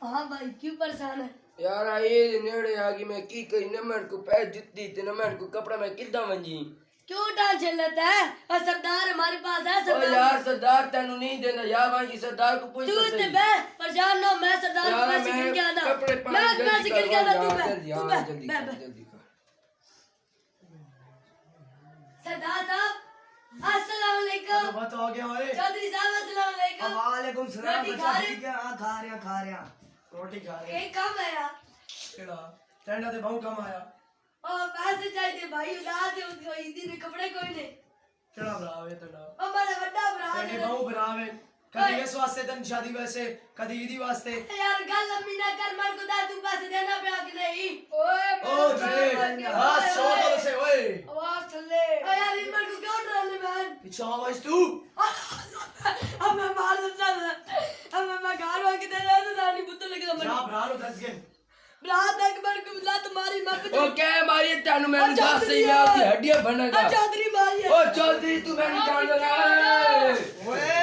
हाँ भाई क्यों परेशान है? यार आई नेड़े आ गई मैं की कही न मैं को पैर जुत्ती ते न मैं को कपड़ा मैं किदा वंजी क्यों टेंशन लेता है? और सरदार हमारे पास है। ओ सरदार यार सरदार तेनु नहीं देना यार वहां की सरदार को पूछ तू तो इतने सही बे परेशान ना, मैं सरदार के यार पैसे मैं गिन के आना। कपड़े मैं पानी पैसे गिन के आना। तू बे जल्दी तू हाँ बे जल्दी बे कर बे। जल्दी कर सरदार साहब अस्सलाम वालेकुम। बात हो गया ओए। चौधरी साहब अस्सलाम वालेकुम। वालेकुम सलाम। रोटी बच्चा खा रहे? ठीक है? हां खा रहे हैं रोटी खा रहे हैं। एक काम है यार। केड़ा टेंडा ते बहु कम आया। और पैसे चाहिए भाई उधार दे उसको ईदी ने कपड़े कोई ने। केड़ा भरावे तेरा? ओ मेरा बड़ा भरा तेरे है। बहु भरावे कदी इस वास्ते तन शादी वैसे कदी ईदी वास्ते। यार गल लंबी ना कर, मन को दा तू पैसे देना पे कि नहीं। ओए ओ जे बस छोड़ दो से ओए। आवाज चले। ओ यार इन मन को क्यों डराने मैन? पीछे आवाज तू। अब मैं मार दूंगा। अब मैं घर वाके दे रहा था नानी पुत्र लेके जा मैं भरा लो 10 गेम। रात तक मन को मिला तुम्हारी मां पे। ओ क्या मारी तेनु मैं ओ दस से चौधरी यार की है। हड्डियां बनेगा चौधरी मारी है। ओ चौधरी तू मैंने जान लगा ओए